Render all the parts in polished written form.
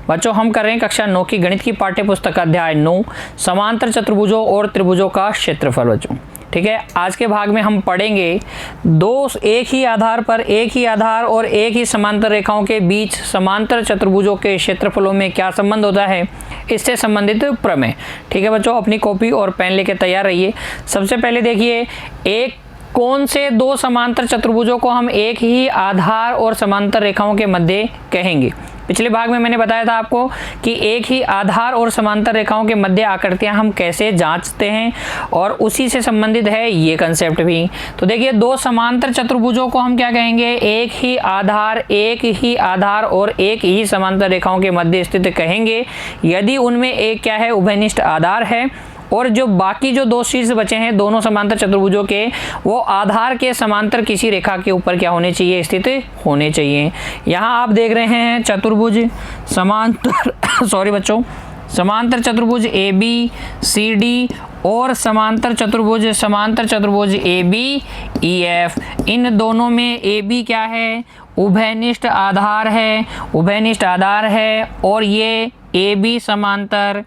बच्चों हम कर रहे हैं कक्षा 9 की गणित की पाठ्य पुस्तक अध्याय 9 समांतर चतुर्भुजों और त्रिभुजों का क्षेत्रफल। बच्चों ठीक है, आज के भाग में हम पढ़ेंगे एक ही आधार और एक ही समांतर रेखाओं के बीच समांतर चतुर्भुजों के क्षेत्रफलों में क्या संबंध होता है, इससे संबंधित प्रमेय। ठीक है बच्चों, अपनी कॉपी और पेन लेके तैयार रहिए। सबसे पहले देखिए, एक कौन से दो समांतर चतुर्भुजों को हम एक ही आधार और समांतर रेखाओं के मध्य कहेंगे। पिछले भाग में मैंने बताया था आपको कि एक ही आधार और समांतर रेखाओं के मध्य आकृतियां हम कैसे जांचते हैं, और उसी से संबंधित है ये कंसेप्ट भी। तो देखिए, दो समांतर चतुर्भुजों को हम क्या कहेंगे, एक ही आधार और एक ही समांतर रेखाओं के मध्य स्थित कहेंगे यदि उनमें एक क्या है, उभयनिष्ठ आधार है, और जो बाकी जो दो शीर्ष बचे हैं दोनों समांतर चतुर्भुजों के, वो आधार के समांतर किसी रेखा के ऊपर क्या होने चाहिए, स्थित होने चाहिए। यहाँ आप देख रहे हैं चतुर्भुज समांतर समांतर चतुर्भुज ABCD और समांतर चतुर्भुज ABEF। इन दोनों में AB क्या है, उभयनिष्ठ आधार है, और ये AB समांतर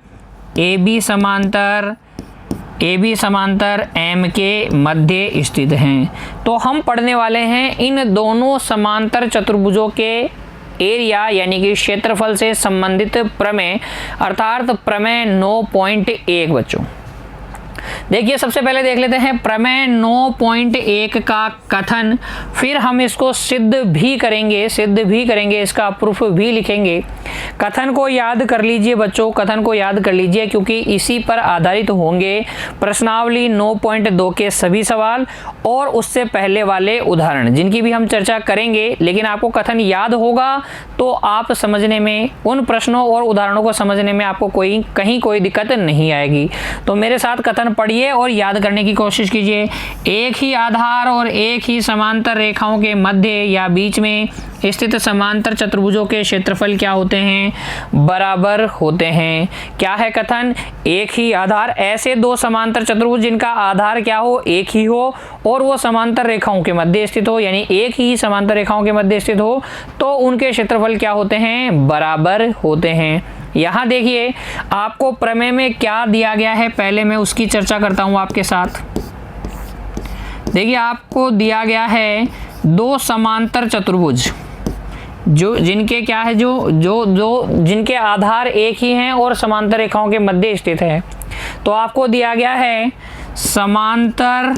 M के मध्य स्थित हैं। तो हम पढ़ने वाले हैं इन दोनों समांतर चतुर्भुजों के एरिया यानी कि क्षेत्रफल से संबंधित प्रमेय, अर्थात प्रमेय 9.1। बच्चों देखिए, सबसे पहले देख लेते हैं प्रमेय 9.1 का कथन, फिर हम इसको सिद्ध भी करेंगे, इसका प्रूफ भी लिखेंगे। कथन को याद कर लीजिए बच्चों, क्योंकि इसी पर आधारित होंगे प्रश्नावली 9.2 के सभी सवाल और उससे पहले वाले उदाहरण जिनकी भी हम चर्चा करेंगे। लेकिन आपको कथन याद होगा तो आप समझने में, उन प्रश्नों और उदाहरणों को समझने में आपको कहीं कोई दिक्कत नहीं आएगी। तो मेरे साथ कथन पढ़िए और याद करने की कोशिश कीजिए। एक ही आधार और एक ही समांतर रेखाओं के मध्य या बीच में स्थित समांतर चतुर्भुजों के क्षेत्रफल क्या होते हैं, बराबर होते हैं। क्या है कथन, एक ही आधार, ऐसे दो समांतर चतुर्भुज जिनका आधार क्या हो, एक ही हो, और वो समांतर रेखाओं के मध्य स्थित हो, यानी एक ही समांतर रेखाओं के मध्य स्थित हो, तो उनके क्षेत्रफल क्या होते हैं, बराबर होते हैं। यहाँ देखिए, आपको प्रमेय में क्या दिया गया है, पहले मैं उसकी चर्चा करता हूँ आपके साथ। देखिए, आपको दिया गया है दो समांतर चतुर्भुज जिनके क्या है, जिनके आधार एक ही हैं और समांतर रेखाओं के मध्य स्थित है। तो आपको दिया गया है समांतर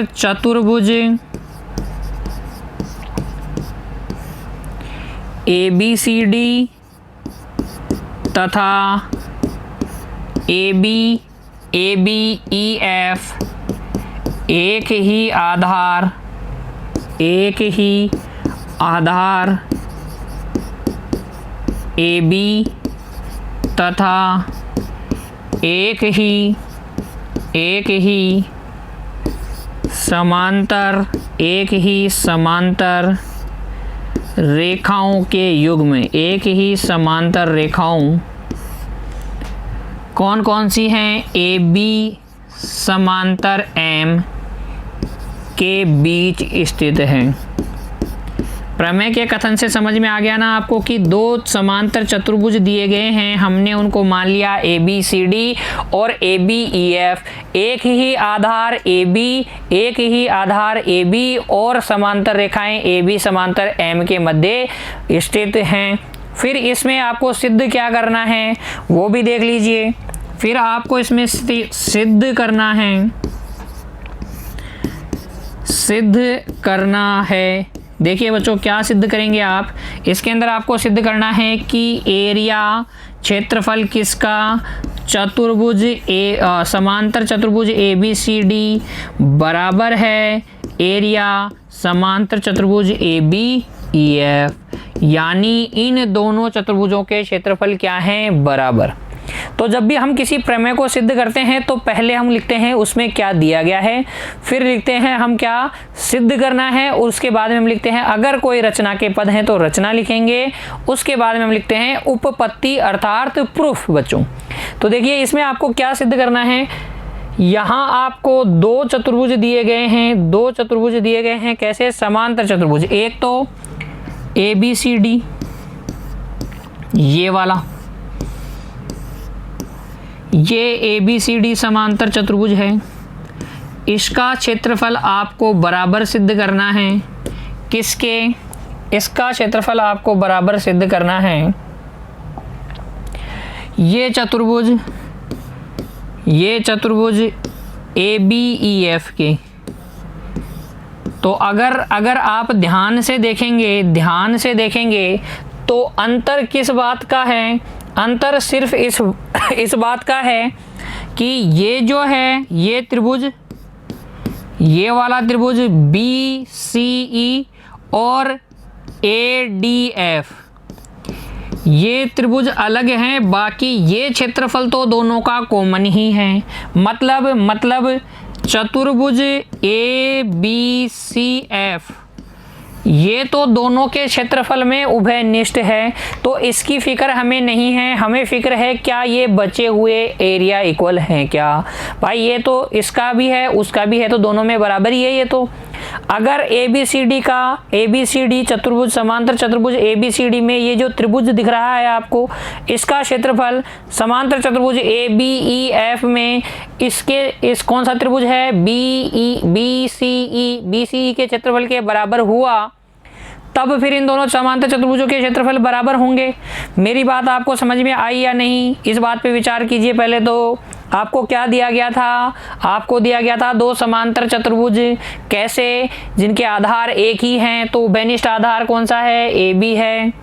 चतुर्भुज ABCD तथा ABEF, एक ही आधार AB तथा एक ही समांतर रेखाओं के युग्म, एक ही समांतर रेखाओं कौन कौन सी हैं, AB समांतर M के बीच स्थित हैं। प्रमेय के कथन से समझ में आ गया ना आपको कि दो समांतर चतुर्भुज दिए गए हैं, हमने उनको मान लिया ABCD और ABEF, एक ही आधार AB और समांतर रेखाएं AB समांतर M के मध्य स्थित हैं। फिर इसमें आपको सिद्ध क्या करना है वो भी देख लीजिए। फिर आपको इसमें सिद्ध करना है। देखिए बच्चों, क्या सिद्ध करेंगे आप, इसके अंदर आपको सिद्ध करना है कि एरिया क्षेत्रफल किसका, समांतर चतुर्भुज ABCD बराबर है एरिया समांतर चतुर्भुज ABEF, यानी इन दोनों चतुर्भुजों के क्षेत्रफल क्या हैं, बराबर। तो जब भी हम किसी प्रमेय को सिद्ध करते हैं तो पहले हम लिखते हैं उसमें क्या दिया गया है, फिर लिखते हैं हम क्या सिद्ध करना है, उसके बाद में हम लिखते हैं अगर कोई रचना के पद हैं तो रचना लिखेंगे, उसके बाद में हम लिखते हैं उपपत्ति अर्थात प्रूफ। बच्चों तो देखिए, इसमें आपको क्या सिद्ध करना है, यहाँ आपको दो चतुर्भुज दिए गए हैं, कैसे समांतर चतुर्भुज, ABCD, ये वाला, ये ABCD समांतर चतुर्भुज है। इसका क्षेत्रफल आपको बराबर सिद्ध करना है। किसके? इसका क्षेत्रफल आपको बराबर सिद्ध करना है ये चतुर्भुज ABEF के। तो अगर आप ध्यान से देखेंगे तो अंतर किस बात का है? अंतर सिर्फ इस बात का है कि ये जो है ये त्रिभुज, ये वाला त्रिभुज BCE और ADF, ये त्रिभुज अलग हैं, बाकी ये क्षेत्रफल तो दोनों का कॉमन ही है। मतलब चतुर्भुज ABCF ये तो दोनों के क्षेत्रफल में उभयनिष्ठ है, तो इसकी फिक्र हमें नहीं है। हमें फिक्र है क्या ये बचे हुए एरिया इक्वल हैं क्या? भाई ये तो इसका भी है उसका भी है, तो दोनों में बराबर ही है ये तो। अगर ABCD चतुर्भुज, समांतर चतुर्भुज ABCD में ये जो त्रिभुज दिख रहा है आपको, इसका क्षेत्रफल समांतर चतुर्भुज ABEF में इस कौन सा त्रिभुज है BCE के क्षेत्रफल के बराबर हुआ, तब फिर इन दोनों समांतर चतुर्भुजों के क्षेत्रफल बराबर होंगे। मेरी बात आपको समझ में आई या नहीं? इस बात पे विचार कीजिए। पहले तो आपको क्या दिया गया था? आपको दिया गया था दो समांतर चतुर्भुज। कैसे? जिनके आधार एक ही हैं, तो उभयनिष्ठ आधार कौन सा है? AB है।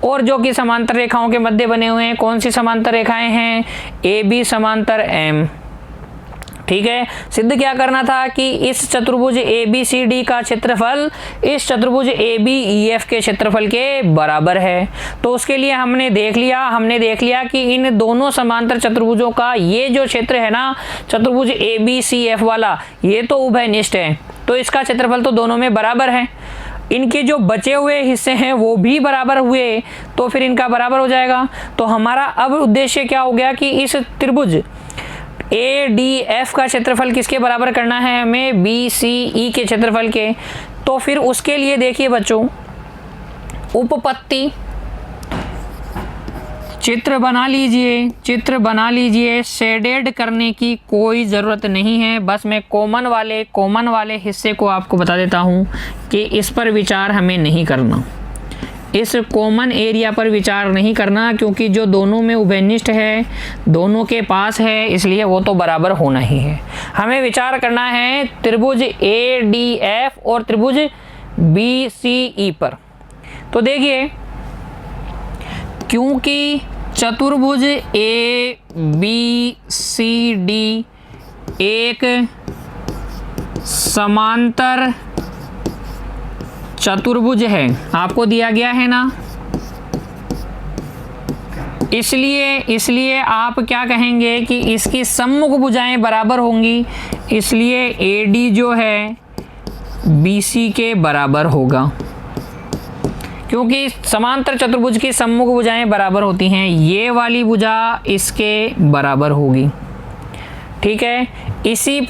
और जो कि समांतर रेखाओं के मध्य बने हुए हैं, कौन सी समांतर रेखाएं हैं? AB समांतर M। ठीक है, सिद्ध क्या करना था कि इस चतुर्भुज ABCD का क्षेत्रफल इस चतुर्भुज ABEF के क्षेत्रफल के बराबर है। तो उसके लिए हमने देख लिया कि इन दोनों समांतर चतुर्भुजों का ये जो क्षेत्र है ना, चतुर्भुज ABCF वाला, ये तो उभयनिष्ठ है, तो इसका क्षेत्रफल तो दोनों में बराबर है। इनके जो बचे हुए हिस्से हैं वो भी बराबर हुए, तो फिर इनका बराबर हो जाएगा। तो हमारा अब उद्देश्य क्या हो गया कि इस त्रिभुज ADF का क्षेत्रफल किसके बराबर करना है? हमें BCE के क्षेत्रफल के। तो फिर उसके लिए देखिए बच्चों, उपपत्ति चित्र बना लीजिए। शेडेड करने की कोई ज़रूरत नहीं है, बस मैं कॉमन वाले हिस्से को आपको बता देता हूँ कि इस पर विचार हमें नहीं करना, इस कॉमन एरिया पर विचार नहीं करना, क्योंकि जो दोनों में उभयनिष्ठ है, दोनों के पास है, इसलिए वो तो बराबर होना ही है। हमें विचार करना है त्रिभुज ADF और त्रिभुज BCE पर। तो देखिए, क्योंकि चतुर्भुज ABCD एक समांतर चतुर्भुज है, आपको दिया गया है ना, इसलिए आप क्या कहेंगे कि इसकी सम्मुख भुजाएं बराबर होंगी, इसलिए AD जो है BC के बराबर होगा, क्योंकि समांतर चतुर्भुज की सम्मुख भुजाएं बराबर होती हैं। ये वाली भुजा इसके बराबर होगी। ठीक है, इसी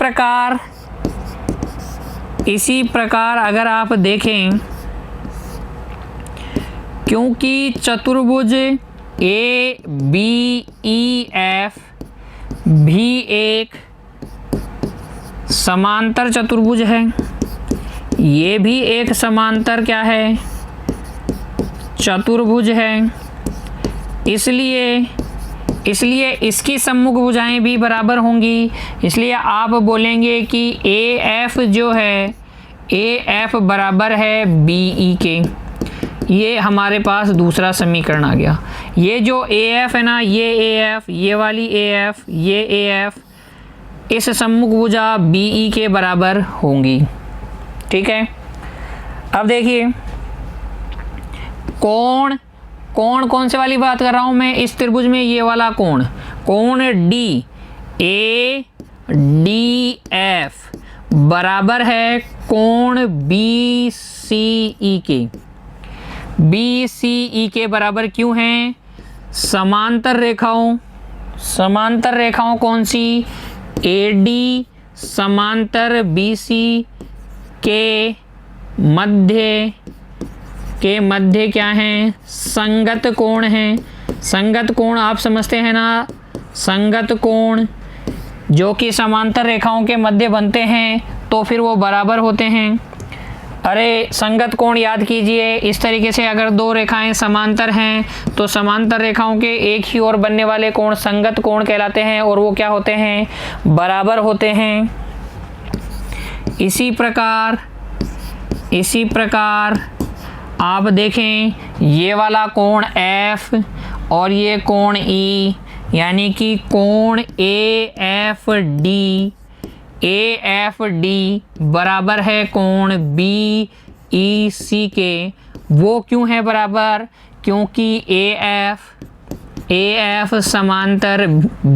प्रकार अगर आप देखें, क्योंकि चतुर्भुज ABEF भी एक समांतर चतुर्भुज है, ये भी एक समांतर क्या है? चतुर्भुज है। इसलिए इसकी सम्मुख भुजाएं भी बराबर होंगी। इसलिए आप बोलेंगे कि AF जो है, AF बराबर है BE के। ये हमारे पास दूसरा समीकरण आ गया। ये जो AF है ना, ये AF, ये वाली AF, ये AF इस सम्मुख भुजा BE के बराबर होंगी। ठीक है, अब देखिए कोण कौन से वाली बात कर रहा हूं मैं? इस त्रिभुज में ये वाला कोण DADF बराबर है कोण BCE के। BCE के बराबर क्यों है? समांतर रेखाओं कौन सी? AD समांतर BC के मध्य के मध्य क्या हैं, संगत कोण हैं। संगत कोण आप समझते हैं ना, संगत कोण जो कि समांतर रेखाओं के मध्य बनते हैं तो फिर वो बराबर होते हैं। अरे संगत कोण याद कीजिए, इस तरीके से अगर दो रेखाएं समांतर हैं तो समांतर रेखाओं के एक ही ओर बनने वाले कोण संगत कोण कहलाते हैं और वो क्या होते हैं, बराबर होते हैं। इसी प्रकार आप देखें ये वाला कोण F और ये कोण E, यानी कि कोण AFD बराबर है कोण BEC के। वो क्यों है बराबर, क्योंकि AF समांतर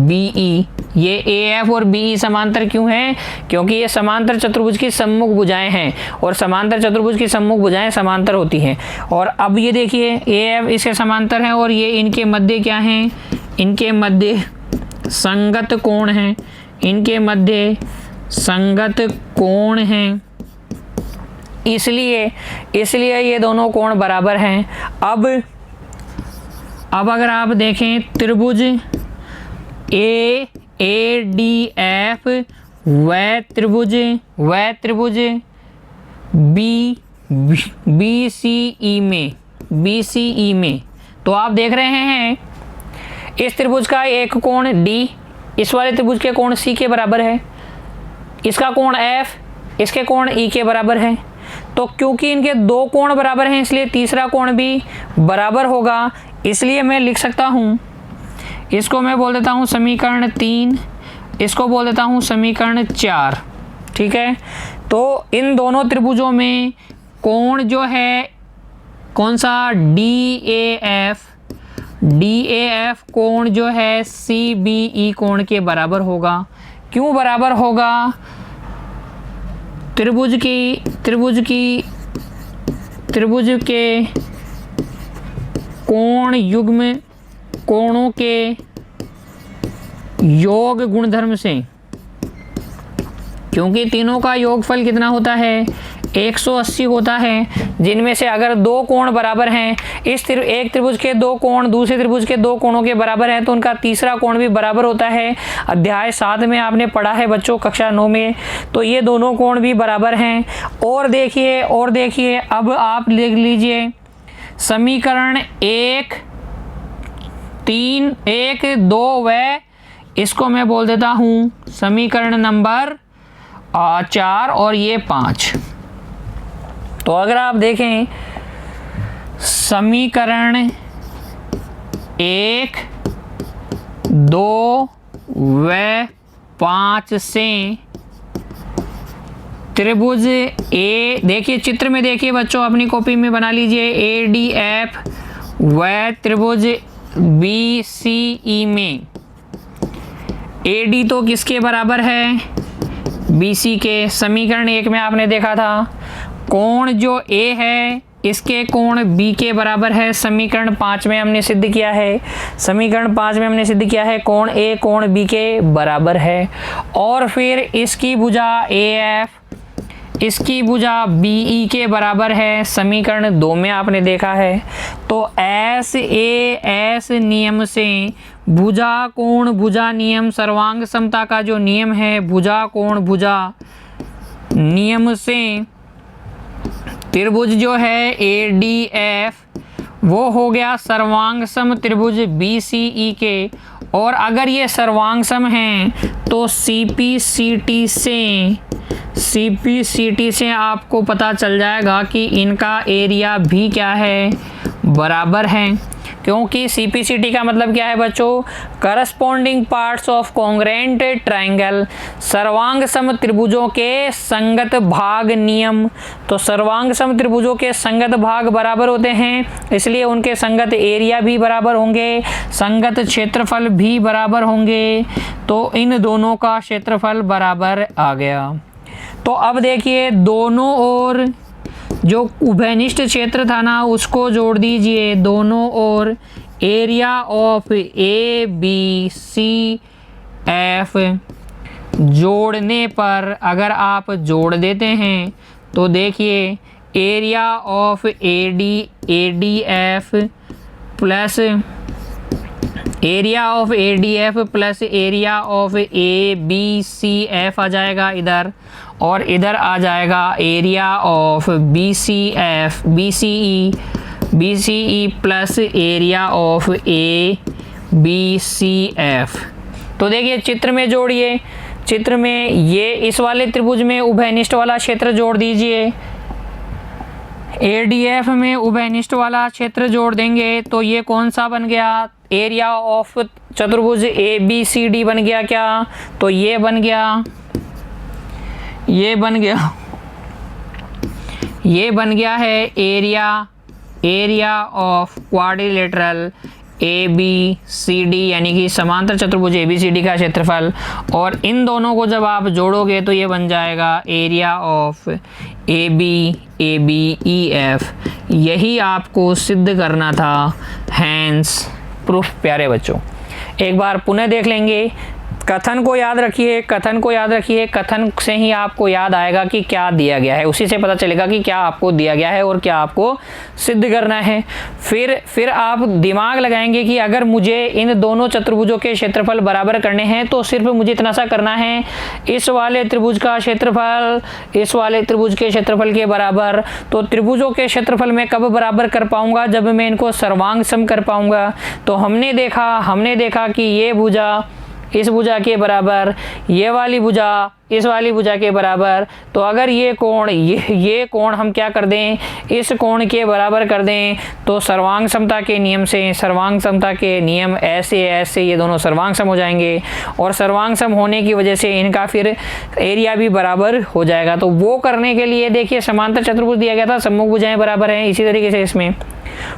BE, ये AF और BE समांतर क्यों हैं, क्योंकि ये समांतर चतुर्भुज की सम्मुख भुजाएं हैं और समांतर चतुर्भुज की सम्मुख भुजाएं समांतर होती हैं। और अब ये देखिए AF इसके समांतर है और ये इनके मध्य क्या हैं, इनके मध्य संगत कोण हैं, इनके मध्य संगत कोण हैं, इसलिए ये दोनों कोण बराबर हैं। अब अगर आप देखें त्रिभुज AADF व त्रिभुज BCE में तो आप देख रहे हैं इस त्रिभुज का एक कोण D इस वाले त्रिभुज के कोण C के बराबर है, इसका कोण F इसके कोण E के बराबर है। तो क्योंकि इनके दो कोण बराबर हैं इसलिए तीसरा कोण भी बराबर होगा। इसलिए मैं लिख सकता हूँ, इसको मैं बोल देता हूँ समीकरण 3, इसको बोल देता हूँ समीकरण 4। ठीक है, तो इन दोनों त्रिभुजों में कोण जो है कौन सा, DAF कोण जो है CBE कोण के बराबर होगा। क्यों बराबर होगा, त्रिभुज के कोण युग्म कोणों के योग गुणधर्म से, क्योंकि तीनों का योगफल कितना होता है, 180 होता है, जिनमें से अगर दो कोण बराबर हैं, एक त्रिभुज के दो कोण दूसरे त्रिभुज के दो कोणों के बराबर हैं तो उनका तीसरा कोण भी बराबर होता है। अध्याय 7 में आपने पढ़ा है बच्चों, कक्षा 9 में। तो ये दोनों कोण भी बराबर हैं। और देखिए अब आप लिख लीजिए समीकरण 1, 3, 1, 2 व इसको मैं बोल देता हूँ समीकरण नंबर 4 और ये 5। तो अगर आप देखें समीकरण 1, 2 व 5 से त्रिभुज ए, देखिए चित्र में देखिए बच्चों, अपनी कॉपी में बना लीजिए ADF व त्रिभुज BCE में AD तो किसके बराबर है, BC के। समीकरण 1 में आपने देखा था कोण जो A है इसके कोण B के बराबर है। समीकरण 5 में हमने सिद्ध किया है, कोण A कोण B के बराबर है। और फिर इसकी भुजा AF इसकी भुजा BE के बराबर है, समीकरण 2 में आपने देखा है। तो SAS नियम से भुजा कोण भुजा नियम, सर्वांग समता का जो नियम है भुजा कोण भुजा नियम से त्रिभुज जो है ADF वो हो गया सर्वांग सम त्रिभुज BCE के। और अगर ये सर्वांग सम हैं तो CPCT से आपको पता चल जाएगा कि इनका एरिया भी क्या है, बराबर है। क्योंकि CPCT का मतलब क्या है बच्चों, corresponding parts of congruent triangle, सर्वांग सम त्रिभुजों के संगत भाग नियम। तो सर्वांग सम त्रिभुजों के संगत भाग बराबर होते हैं, इसलिए उनके संगत एरिया भी बराबर होंगे, संगत क्षेत्रफल भी बराबर होंगे। तो इन दोनों का क्षेत्रफल बराबर आ गया। तो अब देखिए दोनों ओर जो उभयनिष्ठ क्षेत्र था ना उसको जोड़ दीजिए, दोनों ओर एरिया ऑफ ABCF जोड़ने पर अगर आप जोड़ देते हैं तो देखिए area of ADF plus area of ADF plus area of ABCF आ जाएगा इधर, और इधर आ जाएगा area of BCE plus area of ABCF। तो देखिए चित्र में जोड़िए, चित्र में ये इस वाले त्रिभुज में उभयनिष्ठ वाला क्षेत्र जोड़ दीजिए, ADF में उभयनिष्ठ वाला क्षेत्र जोड़ देंगे तो ये कौन सा बन गया, एरिया ऑफ चतुर्भुज ABCD बन गया क्या, तो ये बन गया, ये बन गया है एरिया ऑफ क्वाड्रिलेटरल ABCD यानी कि समांतर चतुर्भुज ABCD का क्षेत्रफल, और इन दोनों को जब आप जोड़ोगे तो ये बन जाएगा एरिया ऑफ ABEF। यही आपको सिद्ध करना था, हैंस प्रूफ। प्यारे बच्चों एक बार पुनः देख लेंगे, कथन को याद रखिए, कथन से ही आपको याद आएगा कि क्या दिया गया है, उसी से पता चलेगा कि क्या आपको दिया गया है और क्या आपको सिद्ध करना है। फिर आप दिमाग लगाएंगे कि अगर मुझे इन दोनों चतुर्भुजों के क्षेत्रफल बराबर करने हैं तो सिर्फ मुझे इतना सा करना है, इस वाले त्रिभुज का क्षेत्रफल इस वाले त्रिभुज के क्षेत्रफल के बराबर। तो त्रिभुजों के क्षेत्रफल में कब बराबर कर पाऊंगा, जब मैं इनको सर्वांग सम कर पाऊंगा। तो हमने देखा कि ये भुजा इस भुजा के बराबर, ये वाली भुजा इस वाली भुजा के बराबर। तो अगर ये कोण हम क्या कर दें, इस कोण के बराबर कर दें, तो सर्वांग समता के नियम से, सर्वांग समता के नियम ऐसे ये दोनों सर्वांग सम हो जाएंगे, और सर्वांग सम होने की वजह से इनका फिर एरिया भी बराबर हो जाएगा। तो वो करने के लिए देखिए समांतर चतुर्भुज दिया गया था, सम्मुख भुजाएं बराबर हैं, इसी तरीके से इसमें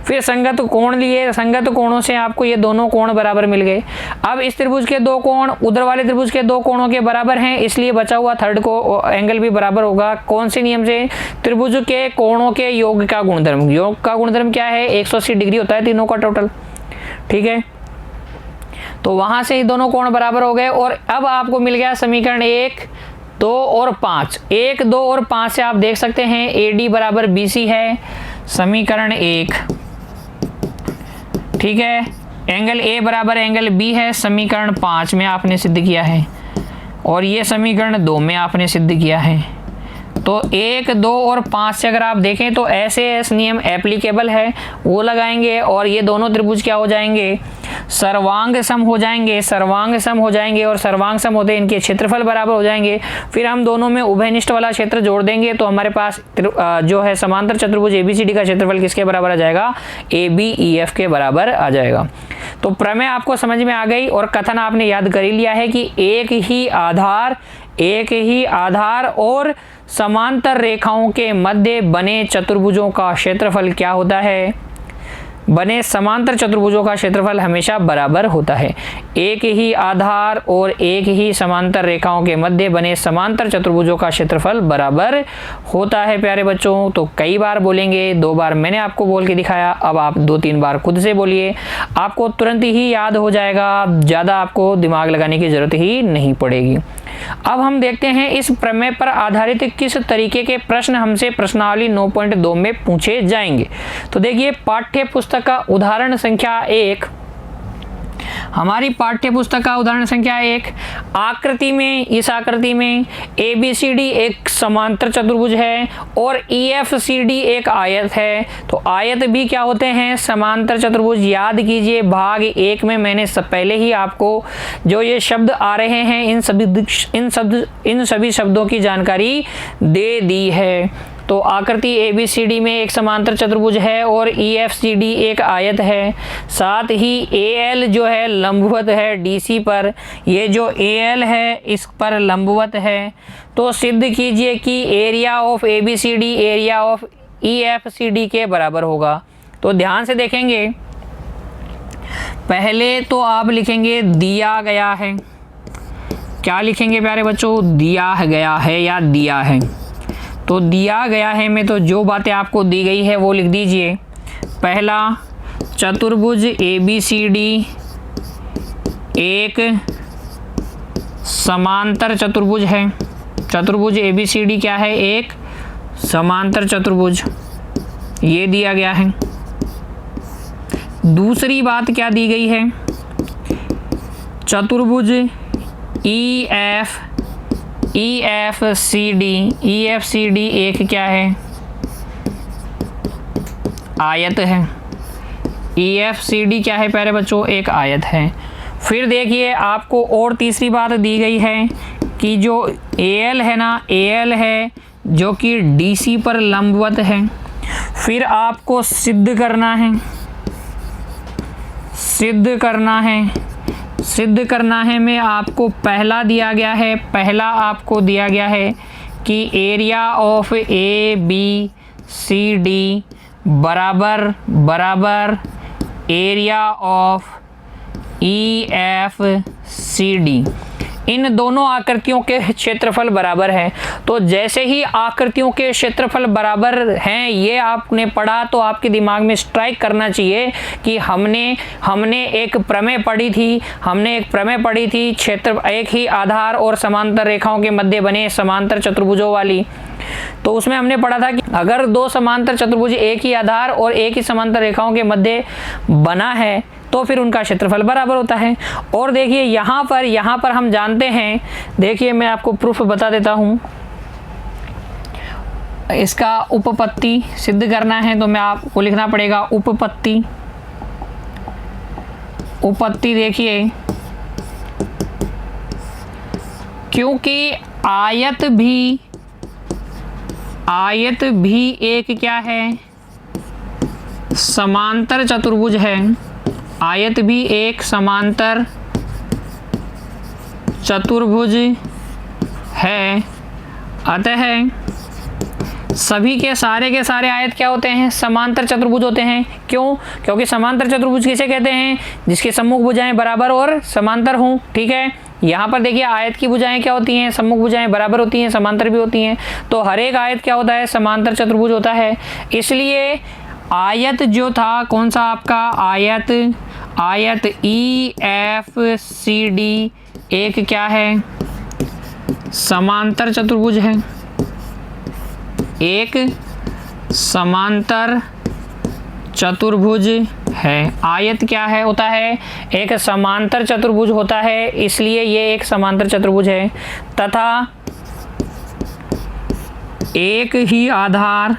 फिर संगत कोण लिए, संगत कोणों से आपको ये दोनों कोण बराबर मिल गए। अब इस त्रिभुज के दो कोण उधर वाले त्रिभुज के दो कोणों के बराबर हैं, इसलिए बचा हुआ थर्ड को एंगल भी बराबर होगा। कौन से नियम से, त्रिभुज के कोणों के योग का गुणधर्म। योग का गुणधर्म क्या है, 180 डिग्री होता है तीनों का टोटल, ठीक है। तो वहां से ही दोनों कोण बराबर हो गए, और अब आपको मिल गया समीकरण 1, 2 और 5। 1, 2 और 5 से आप देख सकते हैं AD बराबर BC है, समीकरण 1, ठीक है। एंगल A बराबर एंगल B है, समीकरण 5 में आपने सिद्ध किया है, और ये समीकरण 2 में आपने सिद्ध किया है। तो 1, 2 और 5 से अगर आप देखें तो ऐसे नियम एप्लीकेबल है, वो लगाएंगे और ये दोनों त्रिभुज क्या हो जाएंगे, सर्वांग सम हो जाएंगे, और सर्वांग सम होते इनके क्षेत्रफल बराबर हो जाएंगे। फिर हम दोनों में उभयनिष्ठ वाला क्षेत्र जोड़ देंगे तो हमारे पास जो है समांतर चतुर्भुज ABCD का क्षेत्रफल किसके बराबर आ जाएगा, ABEF के बराबर आ जाएगा। तो प्रमेय आपको समझ में आ गई, और कथन आपने याद कर ही लिया है कि एक ही आधार और समांतर रेखाओं के मध्य बने चतुर्भुजों का क्षेत्रफल क्या होता है, बने समांतर चतुर्भुजों का क्षेत्रफल हमेशा बराबर होता है। एक ही आधार और एक ही समांतर रेखाओं के मध्य बने समांतर चतुर्भुजों का क्षेत्रफल बराबर होता है प्यारे बच्चों। तो कई बार बोलेंगे, 2 बार मैंने आपको बोल के दिखाया, अब आप 2-3 बार खुद से बोलिए, आपको तुरंत ही याद हो जाएगा, ज़्यादा आपको दिमाग लगाने की जरूरत ही नहीं पड़ेगी। अब हम देखते हैं इस प्रमेय पर आधारित किस तरीके के प्रश्न हमसे प्रश्नावली 9.2 में पूछे जाएंगे। तो देखिए पाठ्य पुस्तक का उदाहरण संख्या 1, हमारी पाठ्य पुस्तक का उदाहरण संख्या 1, आकृति में, इस आकृति में ABCD एक समांतर चतुर्भुज है और EFCD एक आयत है। तो आयत भी क्या होते हैं, समांतर चतुर्भुज। याद कीजिए भाग 1 में मैंने पहले ही आपको जो ये शब्द आ रहे हैं इन सभी शब्दों की जानकारी दे दी है। तो आकृति ABCD में एक समांतर चतुर्भुज है और EFCD एक आयत है, साथ ही AL जो है लंबवत है DC पर, ये जो AL है इस पर लंबवत है। तो सिद्ध कीजिए कि area of ABCD area of EFCD के बराबर होगा। तो ध्यान से देखेंगे, पहले तो आप लिखेंगे दिया गया है। क्या लिखेंगे प्यारे बच्चों, दिया गया है या दिया है। तो दिया गया है में तो जो बातें आपको दी गई है वो लिख दीजिए। पहला, चतुर्भुज ABCD एक समांतर चतुर्भुज है। चतुर्भुज ABCD क्या है, एक समांतर चतुर्भुज ये दिया गया है। दूसरी बात क्या दी गई है, चतुर्भुज EFCD एक क्या है, आयत है। EFCD क्या है प्यारे बच्चों, एक आयत है। फिर देखिए आपको और तीसरी बात दी गई है कि जो AL है ना, AL है जो कि DC पर लंबवत है। फिर आपको सिद्ध करना है में आपको पहला दिया गया है, पहला आपको दिया गया है कि एरिया ऑफ ABCD बराबर एरिया ऑफ EFCD। इन दोनों आकृतियों के क्षेत्रफल बराबर है। तो जैसे ही आकृतियों के क्षेत्रफल बराबर हैं, ये आपने पढ़ा तो आपके दिमाग में स्ट्राइक करना चाहिए कि हमने एक प्रमेय पढ़ी थी क्षेत्र एक ही आधार और समांतर रेखाओं के मध्य बने समांतर चतुर्भुजों वाली। तो उसमें हमने पढ़ा था कि अगर दो समांतर चतुर्भुज एक ही आधार और एक ही समांतर रेखाओं के मध्य बना है तो फिर उनका क्षेत्रफल बराबर होता है। और देखिए यहाँ पर हम जानते हैं, देखिए मैं आपको प्रूफ बता देता हूँ। इसका उपपत्ति सिद्ध करना है तो मैं आपको लिखना पड़ेगा उपपत्ति देखिए, क्योंकि आयत भी एक क्या है, समांतर चतुर्भुज है। आयत भी एक समांतर चतुर्भुज है। अतः सभी के सारे आयत क्या होते हैं, समांतर चतुर्भुज होते हैं। क्यों? क्योंकि समांतर चतुर्भुज किसे कहते हैं, जिसकी सम्मुख भुजाएं बराबर और समांतर हों। ठीक है, यहाँ पर देखिए आयत की भुजाएं क्या होती हैं, सम्मुख भुजाएं बराबर होती हैं, समांतर भी होती हैं। तो हर एक आयत क्या होता है, समांतर चतुर्भुज होता है। इसलिए आयत जो था कौन सा आपका, आयत EFCD एक क्या है, समांतर चतुर्भुज है। एक समांतर चतुर्भुज है। आयत क्या है, होता है एक समांतर चतुर्भुज होता है, इसलिए ये एक समांतर चतुर्भुज है। तथा एक ही आधार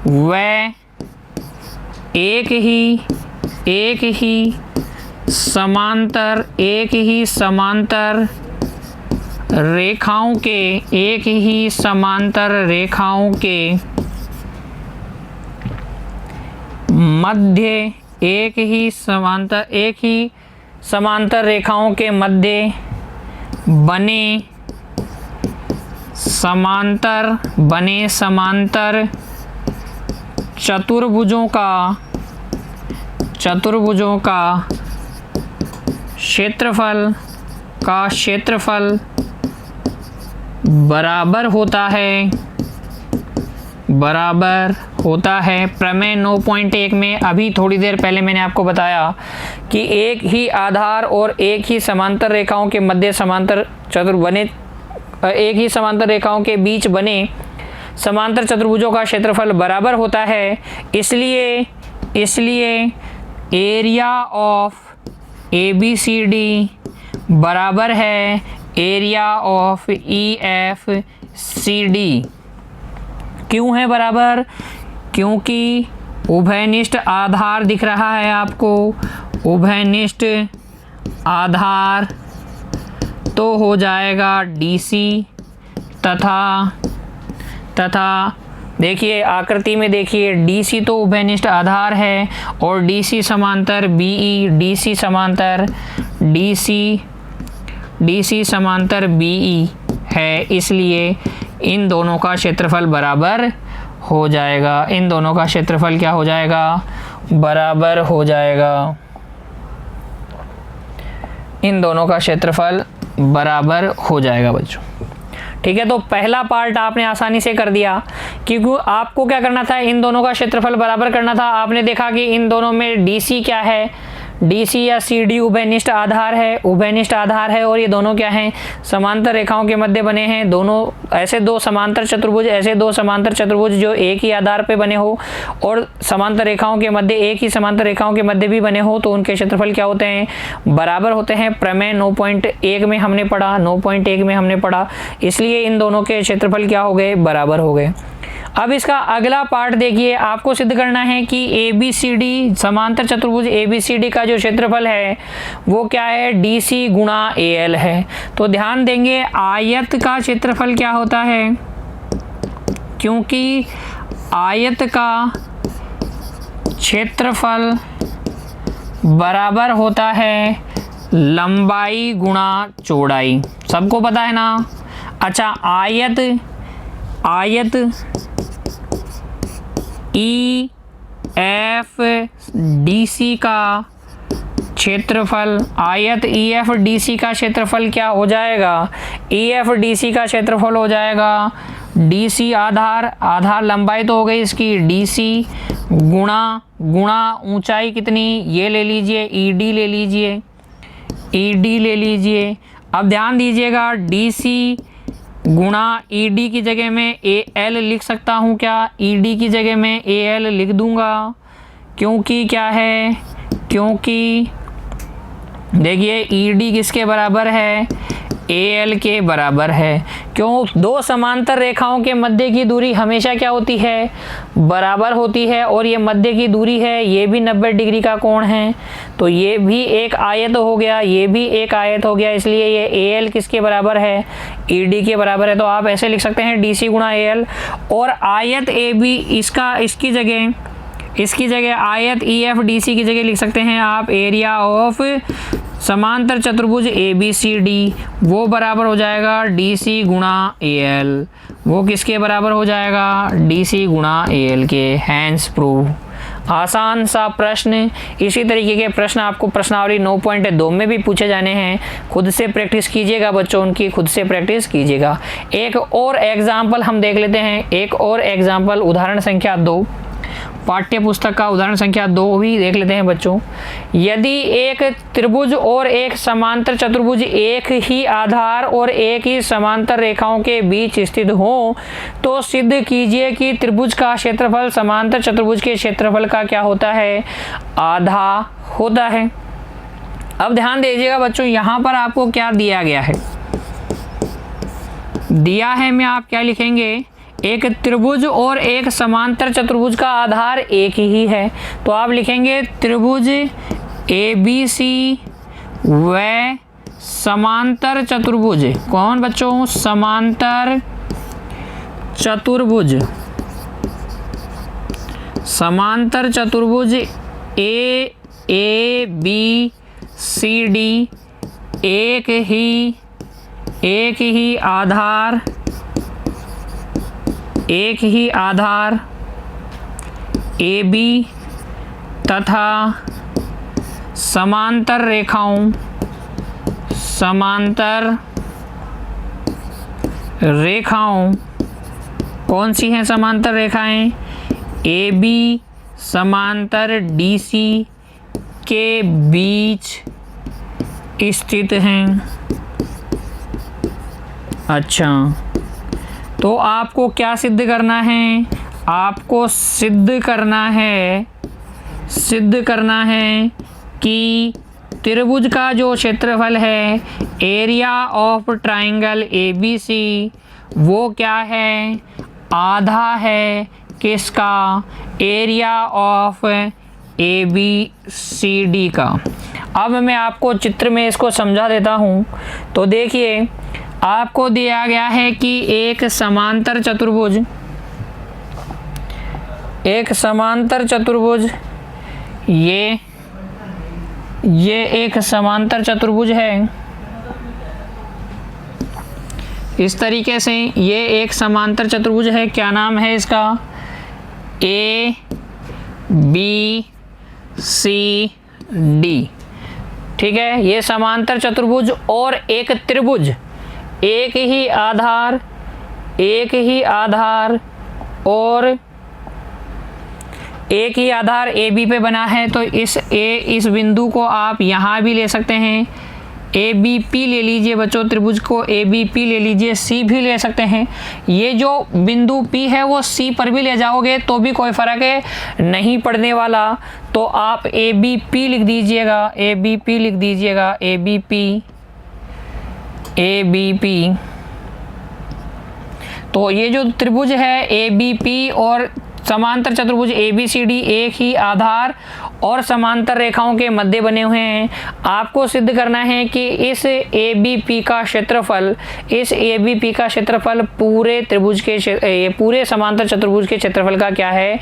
व एक ही समांतर रेखाओं के मध्य एक ही समांतर रेखाओं के मध्य बने समांतर चतुर्भुजों का क्षेत्रफल बराबर होता है। प्रमेय 9.1 में अभी थोड़ी देर पहले मैंने आपको बताया कि एक ही आधार और एक ही समांतर रेखाओं के मध्य एक ही समांतर रेखाओं के बीच बने समांतर चतुर्भुजों का क्षेत्रफल बराबर होता है। इसलिए एरिया ऑफ ABCD बराबर है एरिया ऑफ EFCD। क्यों है बराबर? क्योंकि उभयनिष्ठ आधार दिख रहा है आपको, उभयनिष्ठ आधार तो हो जाएगा DC तथा देखिए आकृति में देखिए DC तो उभयनिष्ठ आधार है और DC समांतर BE, DC समांतर BE है, इसलिए इन दोनों का क्षेत्रफल बराबर हो जाएगा। इन दोनों का क्षेत्रफल क्या हो जाएगा, बराबर हो जाएगा। इन दोनों का क्षेत्रफल बराबर हो जाएगा बच्चों। ठीक है, तो पहला पार्ट आपने आसानी से कर दिया, क्योंकि आपको क्या करना था, इन दोनों का क्षेत्रफल बराबर करना था। आपने देखा कि इन दोनों में DC क्या है, DC या CD उभयनिष्ठ आधार है और ये दोनों क्या हैं, समांतर रेखाओं के मध्य बने हैं। दोनों ऐसे दो समांतर चतुर्भुज जो एक ही आधार पे बने हो और समांतर रेखाओं के मध्य एक ही समांतर रेखाओं के मध्य भी बने हो तो उनके क्षेत्रफल क्या होते हैं, बराबर होते हैं। प्रमेय 9.1 में हमने पढ़ा, इसलिए इन दोनों के क्षेत्रफल क्या हो गए, बराबर हो गए। अब इसका अगला पार्ट देखिए, आपको सिद्ध करना है कि ABCD समांतर चतुर्भुज ABCD का जो क्षेत्रफल है वो क्या है, DC गुणा AL है। तो ध्यान देंगे आयत का क्षेत्रफल क्या होता है, क्योंकि आयत का क्षेत्रफल बराबर होता है लंबाई गुणा चौड़ाई, सबको पता है ना। अच्छा, आयत EFDC का क्षेत्रफल, EFDC का क्षेत्रफल क्या हो जाएगा, EFDC का क्षेत्रफल हो जाएगा DC आधार लंबाई तो हो गई इसकी DC गुणा ऊंचाई कितनी, ये ले लीजिए ED ले लीजिए। अब ध्यान दीजिएगा DC गुणा ED की जगह में AL लिख सकता हूँ क्या, ED की जगह में AL लिख दूंगा, क्योंकि क्या है, क्योंकि देखिए ED किसके बराबर है, AL के बराबर है। क्यों, दो समांतर रेखाओं के मध्य की दूरी हमेशा क्या होती है, बराबर होती है, और ये मध्य की दूरी है, ये भी 90 डिग्री का कोण है, तो ये भी एक आयत हो गया, ये भी एक आयत हो गया, इसलिए ये AL किसके बराबर है, ED के बराबर है। तो आप ऐसे लिख सकते हैं DC गुणा AL, और आयत AB इसकी जगह आयत EFDC की जगह लिख सकते हैं आप एरिया ऑफ समांतर चतुर्भुज ABCD, वो बराबर हो जाएगा DC गुणा AL, वो किसके बराबर हो जाएगा, DC गुणा AL के। Hence prove. आसान सा प्रश्न। इसी तरीके के प्रश्न आपको प्रश्नावली 9.2 में भी पूछे जाने हैं। खुद से प्रैक्टिस कीजिएगा बच्चों, उनकी खुद से प्रैक्टिस कीजिएगा। एक और एग्जाम्पल हम देख लेते हैं, एक और एग्जाम्पल, उदाहरण संख्या 2, पाठ्य पुस्तक का उदाहरण संख्या 2 भी देख लेते हैं बच्चों। यदि एक त्रिभुज और एक समांतर चतुर्भुज एक ही आधार और एक ही समांतर रेखाओं के बीच स्थित हो तो सिद्ध कीजिए कि त्रिभुज का क्षेत्रफल समांतर चतुर्भुज के क्षेत्रफल का क्या होता है, आधा होता है। अब ध्यान दीजिएगा बच्चों, यहाँ पर आपको क्या दिया गया है, दिया है में आप क्या लिखेंगे, एक त्रिभुज और एक समांतर चतुर्भुज का आधार एक ही है, तो आप लिखेंगे त्रिभुज ABC व समांतर चतुर्भुज, कौन बच्चों, समांतर चतुर्भुज, समांतर चतुर्भुज ABCD एक ही आधार AB तथा समांतर रेखाओं कौन सी हैं समांतर रेखाएं, AB समांतर DC के बीच स्थित हैं। अच्छा, तो आपको क्या सिद्ध करना है, आपको सिद्ध करना है कि त्रिभुज का जो क्षेत्रफल है, एरिया ऑफ ट्राइंगल ABC, वो क्या है, आधा है किसका, एरिया ऑफ ABCD का। अब मैं आपको चित्र में इसको समझा देता हूँ। तो देखिए, आपको दिया गया है कि एक समांतर चतुर्भुज, ये एक समांतर चतुर्भुज है, इस तरीके से ये एक समांतर चतुर्भुज है। क्या नाम है इसका, ABCD, ठीक है। ये समांतर चतुर्भुज और एक त्रिभुज, एक ही आधार और एक ही आधार ए बी पे बना है, तो इस बिंदु को आप यहाँ भी ले सकते हैं, ए बी पी ले लीजिए बच्चों, त्रिभुज को ए बी पी ले लीजिए, सी भी ले सकते हैं। ये जो बिंदु पी है वो सी पर भी ले जाओगे तो भी कोई फ़र्क नहीं पड़ने वाला। तो आप ए बी पी लिख दीजिएगा, ए बी पी लिख दीजिएगा, A B P, A B P. तो ये जो त्रिभुज है ए बी पी और समांतर चतुर्भुज ए बी सी डी एक ही आधार और समांतर रेखाओं के मध्य बने हुए हैं। आपको सिद्ध करना है कि इस ए बी पी का क्षेत्रफल, इस ए बी पी का क्षेत्रफल पूरे त्रिभुज के पूरे समांतर चतुर्भुज के क्षेत्रफल का क्या है,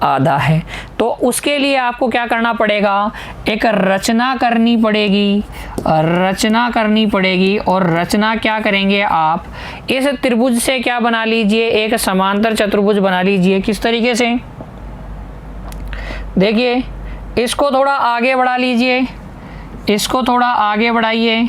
आधा है। तो उसके लिए आपको क्या करना पड़ेगा, एक रचना करनी पड़ेगी, रचना करनी पड़ेगी। और रचना क्या करेंगे आप, इस त्रिभुज से क्या बना लीजिए, एक समांतर चतुर्भुज बना लीजिए। किस तरीके से, देखिए इसको थोड़ा आगे बढ़ा लीजिए, इसको थोड़ा आगे बढ़ाइए,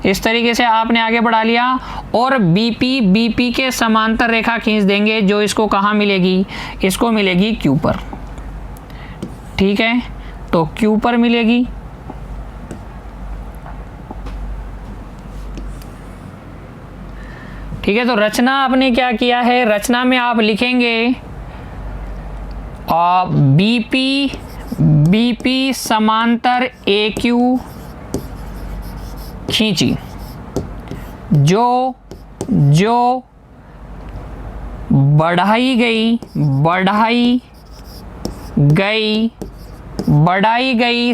इस तरीके से आपने आगे बढ़ा लिया और बीपी के समांतर रेखा खींच देंगे, जो इसको कहाँ मिलेगी, इसको मिलेगी क्यू पर। ठीक है, तो क्यू पर मिलेगी। ठीक है, तो रचना आपने क्या किया है, रचना में आप लिखेंगे बीपी समांतर ए क्यू खींची, जो बढ़ाई गई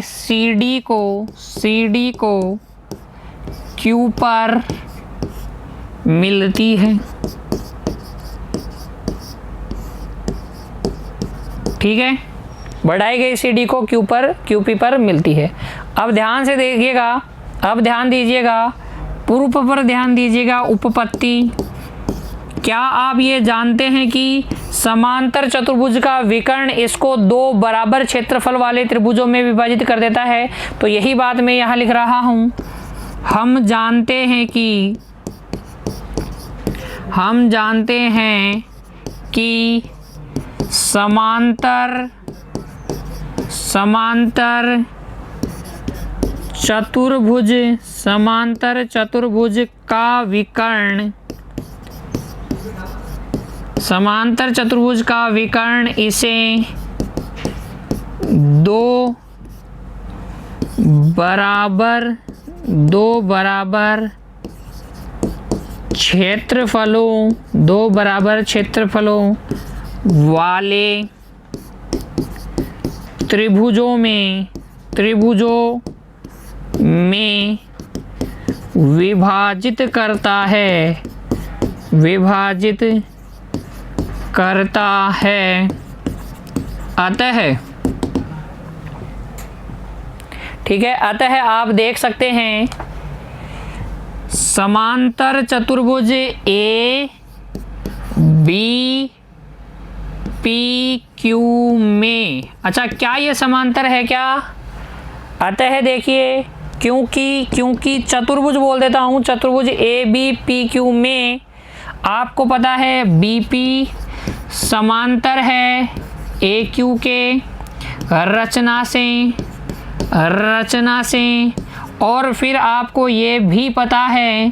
CD को क्यू पर मिलती है। ठीक है, बढ़ाई गई CD को QP पर मिलती है। अब ध्यान से देखिएगा, अब ध्यान दीजिएगा, पूर्व पर ध्यान दीजिएगा, उपपत्ति। क्या आप ये जानते हैं कि समांतर चतुर्भुज का विकर्ण इसको दो बराबर क्षेत्रफल वाले त्रिभुजों में विभाजित कर देता है? तो यही बात मैं यहाँ लिख रहा हूँ। हम जानते हैं कि समांतर चतुर्भुज का विकर्ण इसे दो बराबर क्षेत्रफलों वाले त्रिभुजों में विभाजित करता है। अतः, ठीक है, अतः आप देख सकते हैं समांतर चतुर्भुज ए बी पी क्यू में, अच्छा क्या ये समांतर है क्या? अतः देखिए, क्योंकि चतुर्भुज बोल देता हूँ, चतुर्भुज ए बी पी क्यू में आपको पता है बीपी समांतर है ए क्यू के रचना से, और फिर आपको ये भी पता है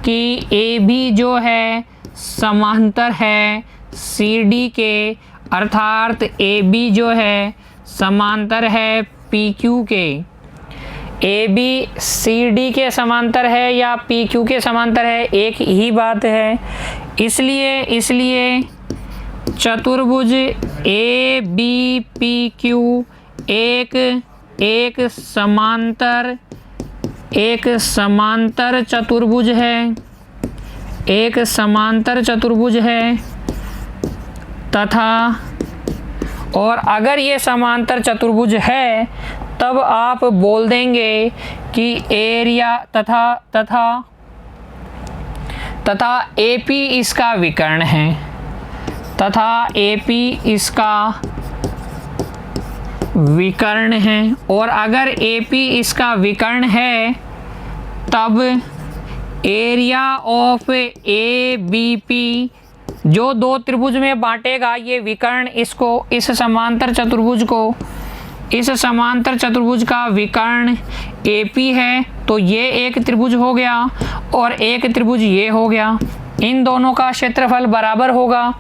कि ए बी जो है समांतर है सी डी के, अर्थात ए बी जो है समांतर है पी क्यू के। ए बी सी डी के समांतर है या पी क्यू के समांतर है, एक ही बात है। इसलिए चतुर्भुज ए बी पी क्यू एक समांतर चतुर्भुज है, तथा और अगर ये समांतर चतुर्भुज है तब आप बोल देंगे कि एरिया तथा एपी इसका विकर्ण है, और अगर एपी इसका विकर्ण है तब area of A B P जो दो त्रिभुज में बांटेगा ये विकर्ण, इसको, इस समांतर चतुर्भुज को, इस समांतर चतुर्भुज का विकर्ण AP है, तो ये एक त्रिभुज हो गया और एक त्रिभुज ये हो गया। इन दोनों का क्षेत्रफल बराबर होगा।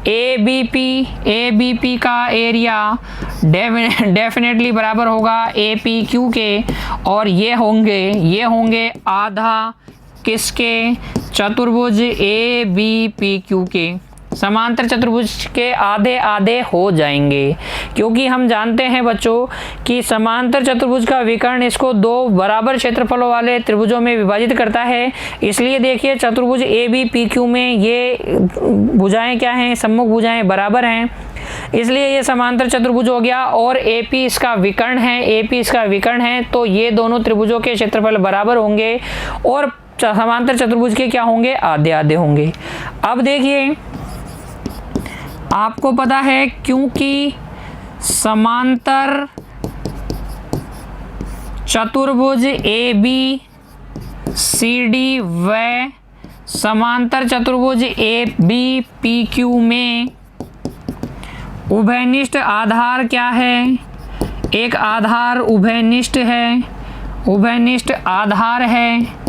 ABP का एरिया डेफिनेटली बराबर होगा APQ के, और ये होंगे आधा किसके, चतुर्भुज ABPQ के। समांतर चतुर्भुज के आधे आधे हो जाएंगे, क्योंकि हम जानते हैं बच्चों कि समांतर चतुर्भुज का विकर्ण इसको दो बराबर क्षेत्रफलों वाले त्रिभुजों में विभाजित करता है। इसलिए देखिए चतुर्भुज ABPQ में ये भुजाएं क्या हैं, सम्मुख भुजाएं बराबर हैं, इसलिए ये समांतर चतुर्भुज हो गया। और AP इसका विकर्ण है, तो ये दोनों त्रिभुजों के क्षेत्रफल बराबर होंगे और समांतर चतुर्भुज के क्या होंगे, आधे आधे होंगे। अब देखिए आपको पता है क्योंकि समांतर चतुर्भुज ABCD व समांतर चतुर्भुज ABPQ में उभयनिष्ठ आधार क्या है, एक आधार उभयनिष्ठ आधार है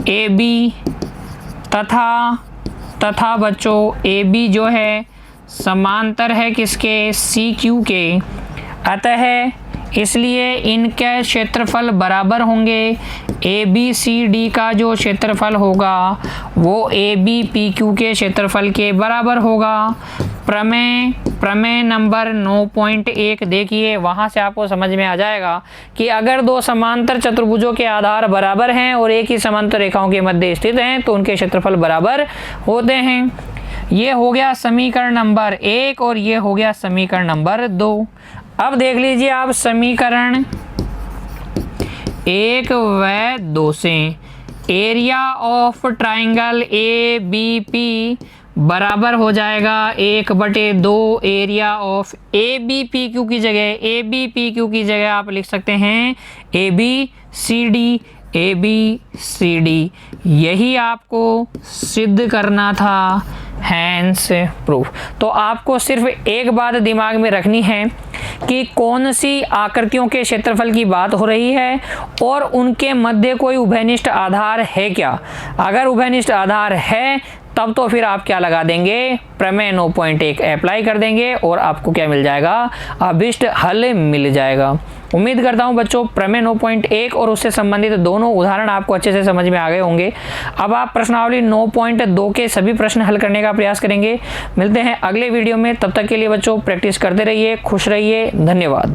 AB तथा बच्चों AB जो है समांतर है किसके, CQ के। अतः इसलिए इनके क्षेत्रफल बराबर होंगे। ABCD का जो क्षेत्रफल होगा वो ABPQ के क्षेत्रफल के बराबर होगा। प्रमेय नंबर 9.1 देखिए, वहाँ से आपको समझ में आ जाएगा कि अगर दो समांतर चतुर्भुजों के आधार बराबर हैं और एक ही समांतर रेखाओं के मध्य स्थित हैं तो उनके क्षेत्रफल बराबर होते हैं। ये हो गया समीकरण नंबर 1 और ये हो गया समीकरण नंबर 2। अब देख लीजिए आप समीकरण 1 व 2 से एरिया ऑफ ट्राइंगल ABP बराबर हो जाएगा 1/2 एरिया ऑफ ABPQ की जगह आप लिख सकते हैं ABCD। यही आपको सिद्ध करना था, हैंस प्रूफ। तो आपको सिर्फ एक बात दिमाग में रखनी है कि कौन सी आकृतियों के क्षेत्रफल की बात हो रही है और उनके मध्य कोई उभयनिष्ठ आधार है क्या। अगर उभयनिष्ठ आधार है तब तो फिर आप क्या लगा देंगे, प्रमेय 9.1 अप्लाई कर देंगे और आपको क्या मिल जाएगा, अभिष्ट हल मिल जाएगा। उम्मीद करता हूं बच्चों प्रमेय 9.1 और उससे संबंधित दोनों उदाहरण आपको अच्छे से समझ में आ गए होंगे। अब आप प्रश्नावली 9.2 के सभी प्रश्न हल करने का प्रयास करेंगे। मिलते हैं अगले वीडियो में, तब तक के लिए बच्चों प्रैक्टिस करते रहिए, खुश रहिए, धन्यवाद।